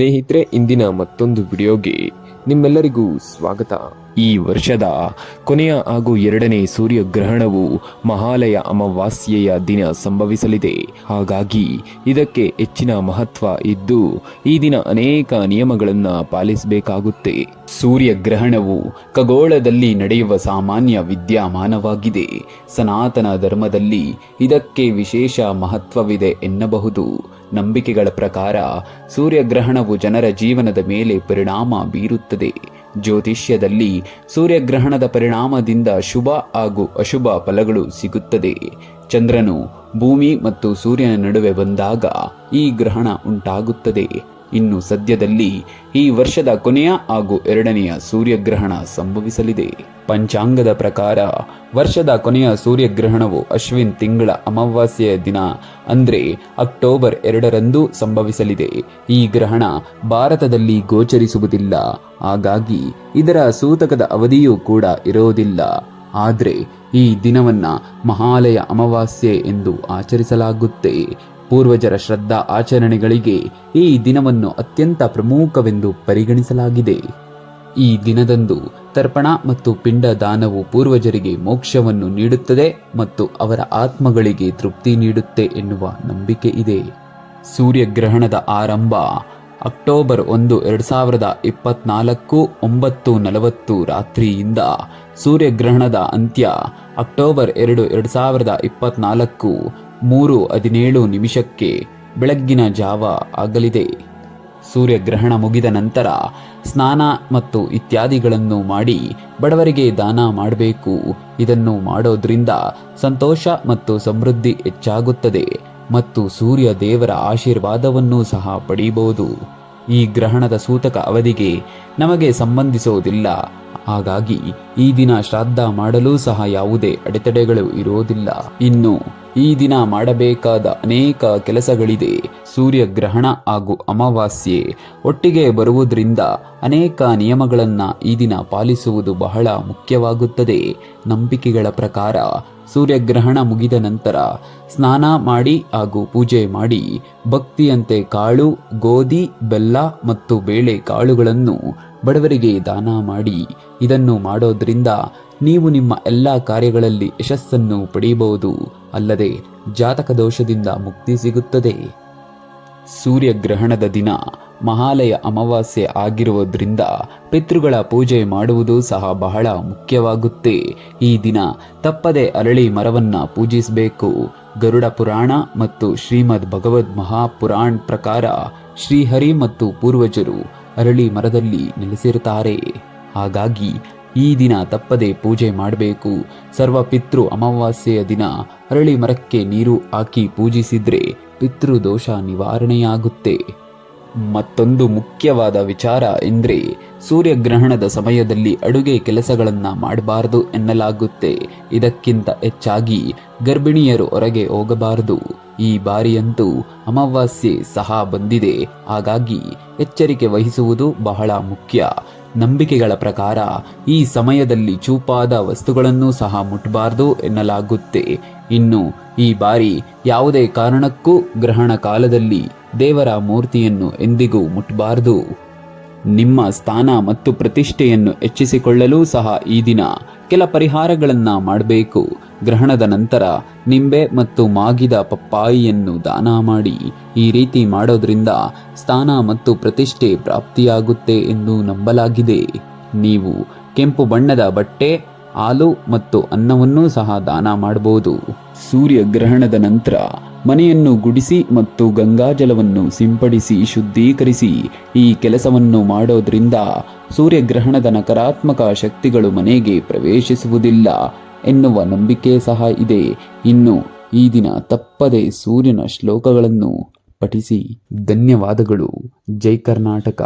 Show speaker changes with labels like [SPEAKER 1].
[SPEAKER 1] ಸ್ನೇಹಿತರೆ, ಇಂದಿನ ಮತ್ತೊಂದು ವಿಡಿಯೋಗೆ ನಿಮ್ಮೆಲ್ಲರಿಗೂ ಸ್ವಾಗತ. ಈ ವರ್ಷದ ಕೊನೆಯ ಹಾಗೂ ಎರಡನೇ ಸೂರ್ಯಗ್ರಹಣವು ಮಹಾಲಯ ಅಮಾವಾಸ್ಯೆಯ ದಿನ ಸಂಭವಿಸಲಿದೆ. ಹಾಗಾಗಿ ಇದಕ್ಕೆ ಹೆಚ್ಚಿನ ಮಹತ್ವ ಇದ್ದು ಈ ದಿನ ಅನೇಕ ನಿಯಮಗಳನ್ನು ಪಾಲಿಸಬೇಕಾಗುತ್ತೆ. ಸೂರ್ಯಗ್ರಹಣವು ಖಗೋಳದಲ್ಲಿ ನಡೆಯುವ ಸಾಮಾನ್ಯ ವಿದ್ಯಮಾನವಾಗಿದೆ. ಸನಾತನ ಧರ್ಮದಲ್ಲಿ ಇದಕ್ಕೆ ವಿಶೇಷ ಮಹತ್ವವಿದೆ ಎನ್ನಬಹುದು. ನಂಬಿಕೆಗಳ ಪ್ರಕಾರ ಸೂರ್ಯಗ್ರಹಣವು ಜನರ ಜೀವನದ ಮೇಲೆ ಪರಿಣಾಮ ಬೀರುತ್ತದೆ. ಜ್ಯೋತಿಷ್ಯದಲ್ಲಿ ಸೂರ್ಯಗ್ರಹಣದ ಪರಿಣಾಮದಿಂದ ಶುಭ ಹಾಗೂ ಅಶುಭ ಫಲಗಳು ಸಿಗುತ್ತದೆ. ಚಂದ್ರನು ಭೂಮಿ ಮತ್ತು ಸೂರ್ಯನ ನಡುವೆ ಬಂದಾಗ ಈ ಗ್ರಹಣ ಉಂಟಾಗುತ್ತದೆ. ಇನ್ನು ಸದ್ಯದಲ್ಲಿ ಈ ವರ್ಷದ ಕೊನೆಯ ಹಾಗೂ ಎರಡನೆಯ ಸೂರ್ಯಗ್ರಹಣ ಸಂಭವಿಸಲಿದೆ. ಪಂಚಾಂಗದ ಪ್ರಕಾರ ವರ್ಷದ ಕೊನೆಯ ಸೂರ್ಯಗ್ರಹಣವು ಅಶ್ವಿನ್ ತಿಂಗಳ ಅಮಾವಾಸ್ಯೆಯ ದಿನ ಅಂದರೆ ಅಕ್ಟೋಬರ್ 2ರಂದು ಸಂಭವಿಸಲಿದೆ. ಈ ಗ್ರಹಣ ಭಾರತದಲ್ಲಿ ಗೋಚರಿಸುವುದಿಲ್ಲ. ಹಾಗಾಗಿ ಇದರ ಸೂತಕದ ಅವಧಿಯೂ ಕೂಡ ಇರೋದಿಲ್ಲ. ಆದರೆ ಈ ದಿನವನ್ನ ಮಹಾಲಯ ಅಮಾವಾಸ್ಯೆ ಎಂದು ಆಚರಿಸಲಾಗುತ್ತೆ. ಪೂರ್ವಜರ ಶ್ರದ್ಧಾ ಆಚರಣೆಗಳಿಗೆ ಈ ದಿನವನ್ನು ಅತ್ಯಂತ ಪ್ರಮುಖವೆಂದು ಪರಿಗಣಿಸಲಾಗಿದೆ. ಈ ದಿನದಂದು ತರ್ಪಣ ಮತ್ತು ಪಿಂಡ ದಾನವು ಪೂರ್ವಜರಿಗೆ ಮೋಕ್ಷವನ್ನು ನೀಡುತ್ತದೆ ಮತ್ತು ಅವರ ಆತ್ಮಗಳಿಗೆ ತೃಪ್ತಿ ನೀಡುತ್ತೆ ಎನ್ನುವ ನಂಬಿಕೆ ಇದೆ. ಸೂರ್ಯಗ್ರಹಣದ ಆರಂಭ ಅಕ್ಟೋಬರ್ 1, 2024 9:40 ರಾತ್ರಿಯಿಂದ ಸೂರ್ಯಗ್ರಹಣದ ಅಂತ್ಯ ಅಕ್ಟೋಬರ್ 2, 2024 3:17 ಬೆಳಗ್ಗಿನ ಜಾವ ಆಗಲಿದೆ. ಸೂರ್ಯಗ್ರಹಣ ಮುಗಿದ ನಂತರ ಸ್ನಾನ ಮತ್ತು ಇತ್ಯಾದಿಗಳನ್ನು ಮಾಡಿ ಬಡವರಿಗೆ ದಾನ ಮಾಡಬೇಕು. ಇದನ್ನು ಮಾಡೋದ್ರಿಂದ ಸಂತೋಷ ಮತ್ತು ಸಮೃದ್ಧಿ ಹೆಚ್ಚಾಗುತ್ತದೆ ಮತ್ತು ಸೂರ್ಯ ದೇವರ ಆಶೀರ್ವಾದವನ್ನು ಸಹ ಪಡೆಯಬಹುದು. ಈ ಗ್ರಹಣದ ಸೂತಕ ಅವಧಿಗೆ ನಮಗೆ ಸಂಬಂಧಿಸುವುದಿಲ್ಲ. ಹಾಗಾಗಿ ಈ ದಿನ ಶ್ರಾದ್ದ ಮಾಡಲು ಸಹ ಯಾವುದೇ ಅಡೆತಡೆಗಳು ಇರೋದಿಲ್ಲ. ಇನ್ನು ಈ ದಿನ ಮಾಡಬೇಕಾದ ಅನೇಕ ಕೆಲಸಗಳಿದೆ. ಸೂರ್ಯಗ್ರಹಣ ಹಾಗೂ ಅಮಾವಾಸ್ಯೆ ಒಟ್ಟಿಗೆ ಬರುವುದರಿಂದ ಅನೇಕ ನಿಯಮಗಳನ್ನು ಈ ದಿನ ಪಾಲಿಸುವುದು ಬಹಳ ಮುಖ್ಯವಾಗುತ್ತದೆ. ನಂಬಿಕೆಗಳ ಪ್ರಕಾರ ಸೂರ್ಯಗ್ರಹಣ ಮುಗಿದ ನಂತರ ಸ್ನಾನ ಮಾಡಿ ಹಾಗೂ ಪೂಜೆ ಮಾಡಿ ಭಕ್ತಿಯಂತೆ ಕಾಳು, ಗೋಧಿ, ಬೆಲ್ಲ ಮತ್ತು ಬೇಳೆ ಕಾಳುಗಳನ್ನು ಬಡವರಿಗೆ ದಾನ ಮಾಡಿ. ಇದನ್ನು ಮಾಡೋದ್ರಿಂದ ನೀವು ನಿಮ್ಮ ಎಲ್ಲ ಕಾರ್ಯಗಳಲ್ಲಿ ಯಶಸ್ಸನ್ನು ಪಡೆಯಬಹುದು. ಅಲ್ಲದೆ ಜಾತಕ ದೋಷದಿಂದ ಮುಕ್ತಿ ಸಿಗುತ್ತದೆ. ಸೂರ್ಯಗ್ರಹಣದ ದಿನ ಮಹಾಲಯ ಅಮಾವಾಸ್ಯೆ ಆಗಿರುವುದರಿಂದ ಪಿತೃಗಳ ಪೂಜೆ ಮಾಡುವುದು ಸಹ ಬಹಳ ಮುಖ್ಯವಾಗುತ್ತೆ. ಈ ದಿನ ತಪ್ಪದೆ ಅರಳಿ ಮರವನ್ನ ಪೂಜಿಸಬೇಕು. ಗರುಡ ಪುರಾಣ ಮತ್ತು ಶ್ರೀಮದ್ ಭಗವದ್ ಮಹಾಪುರಾಣ ಪ್ರಕಾರ ಶ್ರೀಹರಿ ಮತ್ತು ಪೂರ್ವಜರು ಅರಳಿ ಮರದಲ್ಲಿ ನೆಲೆಸಿರುತ್ತಾರೆ. ಹಾಗಾಗಿ ಈ ದಿನ ತಪ್ಪದೆ ಪೂಜೆ ಮಾಡಬೇಕು. ಸರ್ವ ಪಿತೃ ಅಮಾವಾಸ್ಯೆಯ ದಿನ ಅರಳಿ ಮರಕ್ಕೆ ನೀರು ಹಾಕಿ ಪೂಜಿಸಿದ್ರೆ ಪಿತೃ ದೋಷ ನಿವಾರಣೆಯಾಗುತ್ತೆ. ಮತ್ತೊಂದು ಮುಖ್ಯವಾದ ವಿಚಾರ ಎಂದ್ರೆ ಸೂರ್ಯಗ್ರಹಣದ ಸಮಯದಲ್ಲಿ ಅಡುಗೆ ಕೆಲಸಗಳನ್ನ ಮಾಡಬಾರದು ಎನ್ನಲಾಗುತ್ತೆ. ಇದಕ್ಕಿಂತ ಹೆಚ್ಚಾಗಿ ಗರ್ಭಿಣಿಯರು ಹೊರಗೆ ಹೋಗಬಾರದು. ಈ ಬಾರಿಯಂತೂ ಅಮಾವಾಸ್ಯೆ ಸಹ ಬಂದಿದೆ. ಹಾಗಾಗಿ ಎಚ್ಚರಿಕೆ ವಹಿಸುವುದು ಬಹಳ ಮುಖ್ಯ. ನಂಬಿಕೆಗಳ ಪ್ರಕಾರ ಈ ಸಮಯದಲ್ಲಿ ಚೂಪಾದ ವಸ್ತುಗಳನ್ನು ಸಹ ಮುಟ್ಟಬಾರದು ಎನ್ನಲಾಗುತ್ತೆ. ಇನ್ನು ಈ ಬಾರಿ ಯಾವುದೇ ಕಾರಣಕ್ಕೂ ಗ್ರಹಣ ಕಾಲದಲ್ಲಿ ದೇವರ ಮೂರ್ತಿಯನ್ನು ಎಂದಿಗೂ ಮುಟ್ಟಬಾರದು. ನಿಮ್ಮ ಸ್ಥಾನ ಮತ್ತು ಪ್ರತಿಷ್ಠೆಯನ್ನು ಹೆಚ್ಚಿಸಿಕೊಳ್ಳಲು ಸಹ ಈ ದಿನ ಕೆಲ ಪರಿಹಾರಗಳನ್ನ ಮಾಡಬೇಕು. ಗ್ರಹಣದ ನಂತರ ನಿಂಬೆ ಮತ್ತು ಮಾಗಿದ ಪಪ್ಪಾಯಿಯನ್ನು ದಾನ ಮಾಡಿ. ಈ ರೀತಿ ಮಾಡೋದ್ರಿಂದ ಸ್ಥಾನ ಮತ್ತು ಪ್ರತಿಷ್ಠೆ ಪ್ರಾಪ್ತಿಯಾಗುತ್ತೆ ಎಂದು ನಂಬಲಾಗಿದೆ. ನೀವು ಕೆಂಪು ಬಣ್ಣದ ಬಟ್ಟೆ, ಹಾಲು ಮತ್ತು ಅನ್ನವನ್ನೂ ಸಹ ದಾನ ಮಾಡಬಹುದು. ಸೂರ್ಯಗ್ರಹಣದ ನಂತರ ಮನೆಯನ್ನು ಗುಡಿಸಿ ಮತ್ತು ಗಂಗಾಜಲವನ್ನು ಸಿಂಪಡಿಸಿ ಶುದ್ಧೀಕರಿಸಿ. ಈ ಕೆಲಸವನ್ನು ಮಾಡೋದ್ರಿಂದ ಸೂರ್ಯಗ್ರಹಣದ ನಕಾರಾತ್ಮಕ ಶಕ್ತಿಗಳು ಮನೆಗೆ ಪ್ರವೇಶಿಸುವುದಿಲ್ಲ ಎನ್ನುವ ನಂಬಿಕೆ ಸಹ ಇದೆ. ಇನ್ನು ಈ ದಿನ ತಪ್ಪದೆ ಸೂರ್ಯನ ಶ್ಲೋಕಗಳನ್ನು ಪಠಿಸಿ. ಧನ್ಯವಾದಗಳು. ಜೈ ಕರ್ನಾಟಕ.